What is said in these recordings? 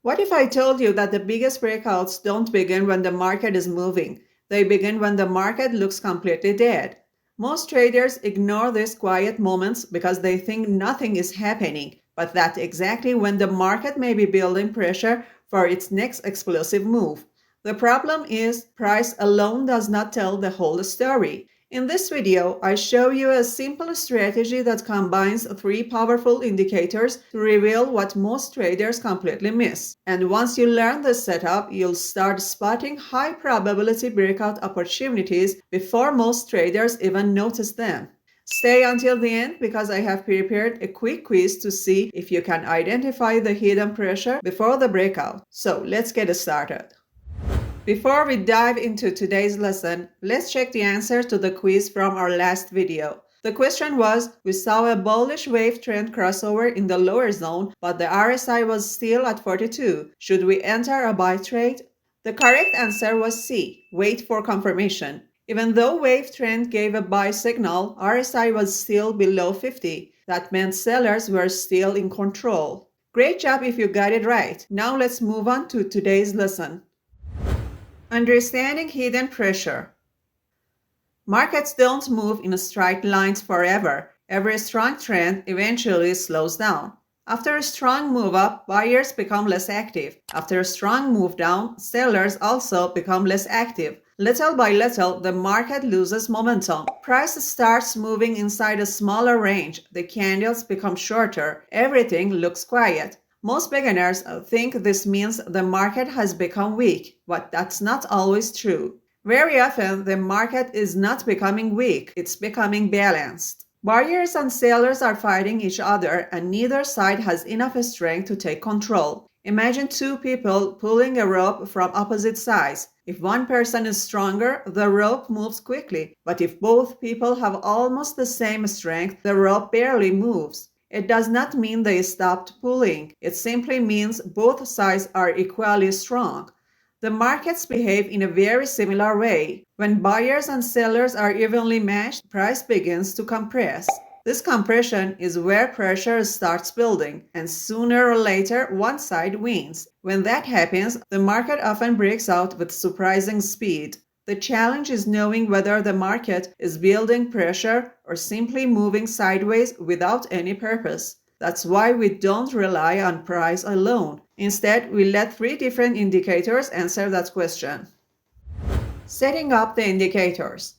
What if I told you that the biggest breakouts don't begin when the market is moving? They begin when the market looks completely dead. Most traders ignore these quiet moments because they think nothing is happening, but that's exactly when the market may be building pressure for its next explosive move. The problem is, price alone does not tell the whole story. In this video, I show you a simple strategy that combines three powerful indicators to reveal what most traders completely miss. And once you learn this setup, you'll start spotting high probability breakout opportunities before most traders even notice them. Stay until the end because I have prepared a quick quiz to see if you can identify the hidden pressure before the breakout. So let's get started. Before we dive into today's lesson, let's check the answer to the quiz from our last video. The question was, we saw a bullish wave trend crossover in the lower zone, but the RSI was still at 42. Should we enter a buy trade? The correct answer was C, wait for confirmation. Even though wave trend gave a buy signal, RSI was still below 50. That meant sellers were still in control. Great job if you got it right. Now let's move on to today's lesson. Understanding hidden pressure. Markets don't move in straight lines forever. Every strong trend eventually slows down. After a strong move up, buyers become less active. After a strong move down, sellers also become less active. Little by little, the market loses momentum. Price starts moving inside a smaller range. The candles become shorter. Everything looks quiet. Most beginners think this means the market has become weak, but that's not always true. Very often, the market is not becoming weak, it's becoming balanced. Buyers and sellers are fighting each other, and neither side has enough strength to take control. Imagine two people pulling a rope from opposite sides. If one person is stronger, the rope moves quickly, but if both people have almost the same strength, the rope barely moves. It does not mean they stopped pulling. It simply means both sides are equally strong. The markets behave in a very similar way. When buyers and sellers are evenly matched, price begins to compress. This compression is where pressure starts building, and sooner or later one side wins. When that happens, the market often breaks out with surprising speed. The challenge is knowing whether the market is building pressure or simply moving sideways without any purpose. That's why we don't rely on price alone. Instead, we let three different indicators answer that question. Setting up the indicators.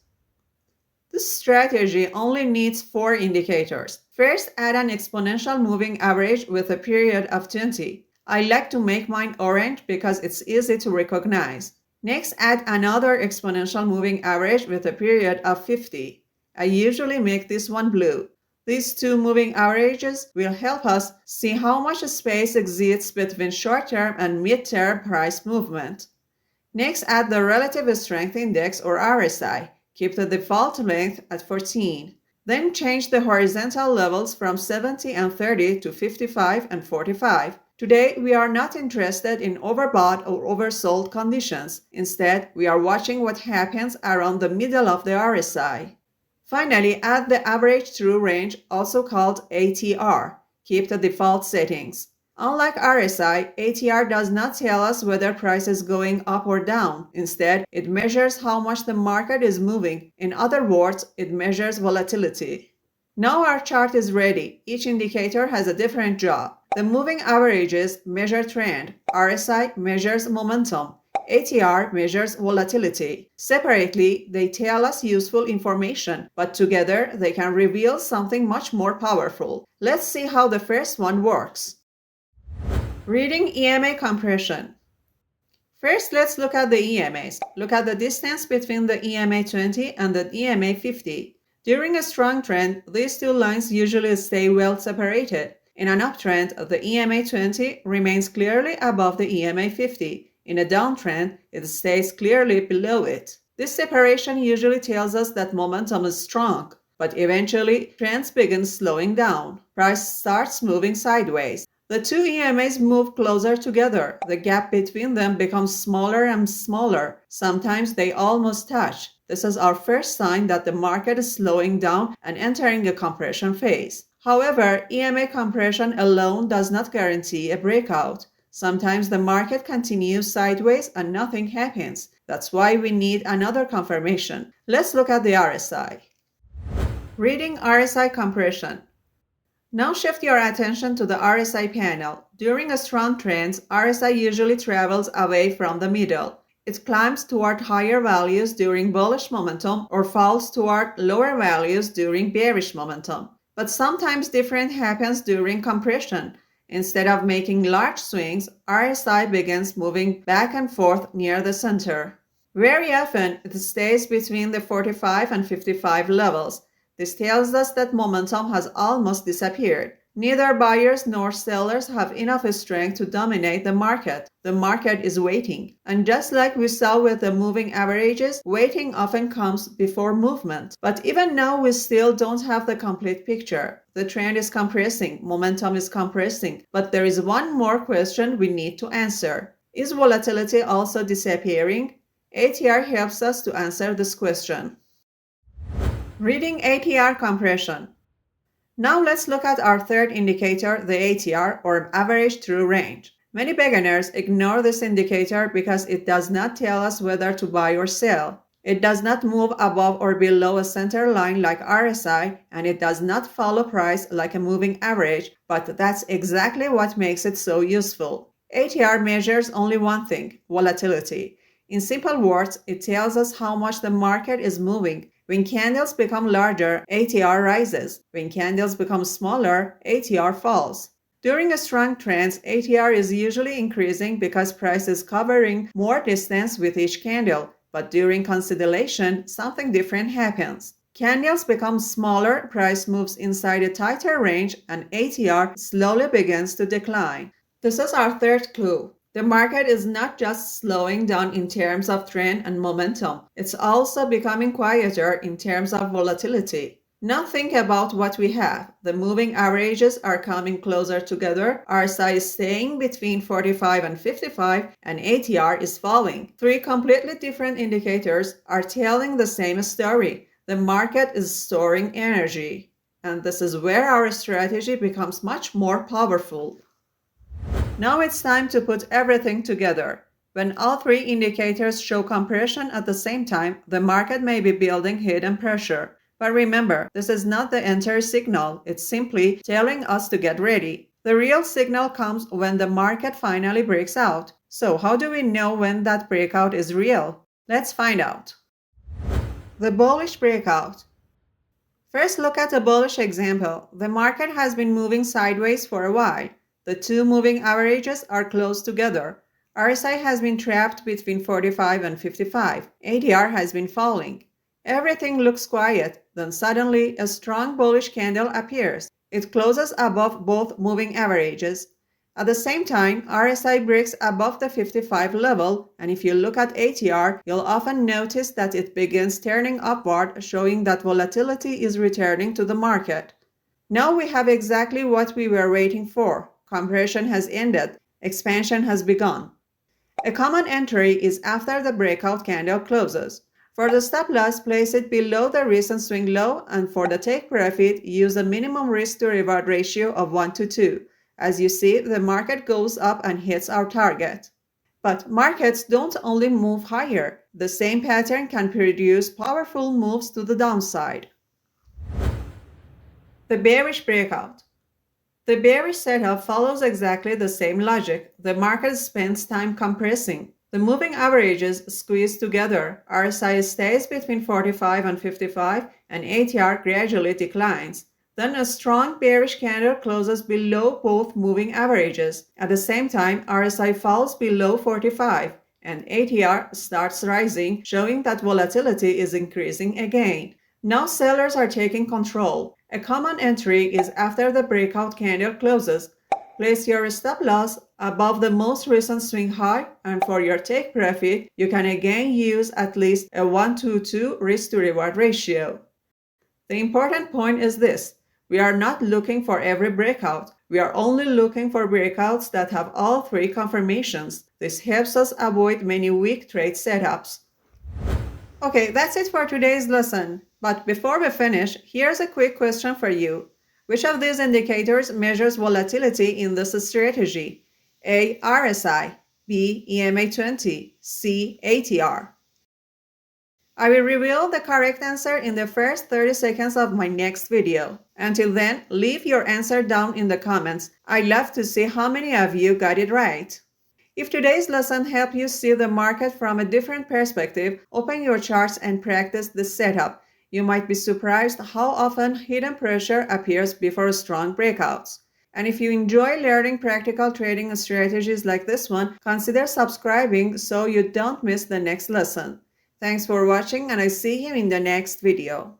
This strategy only needs 4 indicators. First, add an exponential moving average with a period of 20. I like to make mine orange because it's easy to recognize. Next, add another exponential moving average with a period of 50. I usually make this one blue. These two moving averages will help us see how much space exists between short-term and mid-term price movement. Next, add the Relative Strength Index or RSI. Keep the default length at 14. Then change the horizontal levels from 70 and 30 to 55 and 45. Today, we are not interested in overbought or oversold conditions. Instead, we are watching what happens around the middle of the RSI. Finally, add the average true range, also called ATR. Keep the default settings. Unlike RSI, ATR does not tell us whether price is going up or down. Instead, it measures how much the market is moving. In other words, it measures volatility. Now our chart is ready. Each indicator has a different job. The moving averages measure trend. RSI measures momentum. ATR measures volatility. Separately, they tell us useful information, but together they can reveal something much more powerful. Let's see how the first one works. Reading EMA Compression. First, let's look at the EMAs. Look at the distance between the EMA 20 and the EMA 50. During a strong trend, these two lines usually stay well separated. In an uptrend, the EMA 20 remains clearly above the EMA 50. In a downtrend, it stays clearly below it. This separation usually tells us that momentum is strong, but eventually trends begin slowing down. Price starts moving sideways. The two EMAs move closer together. The gap between them becomes smaller and smaller. Sometimes they almost touch. This is our first sign that the market is slowing down and entering a compression phase. However, EMA compression alone does not guarantee a breakout. Sometimes the market continues sideways and nothing happens. That's why we need another confirmation. Let's look at the RSI. Reading RSI Compression. Now shift your attention to the RSI panel. During a strong trend, RSI usually travels away from the middle. It climbs toward higher values during bullish momentum or falls toward lower values during bearish momentum. But sometimes different happens during compression. Instead of making large swings, RSI begins moving back and forth near the center. Very often, it stays between the 45 and 55 levels. This tells us that momentum has almost disappeared. Neither buyers nor sellers have enough strength to dominate the market. The market is waiting. And just like we saw with the moving averages, waiting often comes before movement. But even now, we still don't have the complete picture. The trend is compressing, momentum is compressing. But there is one more question we need to answer. Is volatility also disappearing? ATR helps us to answer this question. Reading ATR Compression. Now let's look at our third indicator, the ATR, or average true range. Many beginners ignore this indicator because it does not tell us whether to buy or sell. It does not move above or below a center line like RSI, and it does not follow price like a moving average, but that's exactly what makes it so useful. ATR measures only one thing, volatility. In simple words, it tells us how much the market is moving. When candles become larger, ATR rises. When candles become smaller, ATR falls. During a strong trend, ATR is usually increasing because price is covering more distance with each candle. But during consolidation, something different happens. Candles become smaller, price moves inside a tighter range, and ATR slowly begins to decline. This is our third clue. The market is not just slowing down in terms of trend and momentum, it's also becoming quieter in terms of volatility. Now think about what we have. The moving averages are coming closer together, RSI is staying between 45 and 55, and ATR is falling. Three completely different indicators are telling the same story. The market is storing energy. And this is where our strategy becomes much more powerful. Now it's time to put everything together. When all three indicators show compression at the same time, the market may be building hidden pressure. But remember, this is not the entire signal, it's simply telling us to get ready. The real signal comes when the market finally breaks out. So how do we know when that breakout is real? Let's find out. The bullish breakout. First, look at a bullish example. The market has been moving sideways for a while. The two moving averages are close together. RSI has been trapped between 45 and 55. ATR has been falling. Everything looks quiet. Then suddenly a strong bullish candle appears. It closes above both moving averages. At the same time, RSI breaks above the 55 level, and if you look at ATR, you'll often notice that it begins turning upward, showing that volatility is returning to the market. Now we have exactly what we were waiting for. Compression has ended. Expansion has begun. A common entry is after the breakout candle closes. For the stop loss, place it below the recent swing low, and for the take profit, use a minimum risk to reward ratio of 1:2. As you see, the market goes up and hits our target. But markets don't only move higher. The same pattern can produce powerful moves to the downside. The bearish breakout. The bearish setup follows exactly the same logic. The market spends time compressing. The moving averages squeeze together. RSI stays between 45 and 55, and ATR gradually declines. Then a strong bearish candle closes below both moving averages. At the same time, RSI falls below 45, and ATR starts rising, showing that volatility is increasing again. Now sellers are taking control. A common entry is after the breakout candle closes. Place your stop loss above the most recent swing high, and for your take profit, you can again use at least a 1:2 risk to reward ratio. The important point is this: we are not looking for every breakout. We are only looking for breakouts that have all three confirmations. This helps us avoid many weak trade setups. Okay, that's it for today's lesson. But before we finish, here's a quick question for you. Which of these indicators measures volatility in this strategy? A. RSI, B. EMA 20, C. ATR. I will reveal the correct answer in the first 30 seconds of my next video. Until then, leave your answer down in the comments. I'd love to see how many of you got it right. If today's lesson helped you see the market from a different perspective, open your charts and practice the setup. You might be surprised how often hidden pressure appears before strong breakouts. And if you enjoy learning practical trading strategies like this one, consider subscribing so you don't miss the next lesson. Thanks for watching, and I see you in the next video.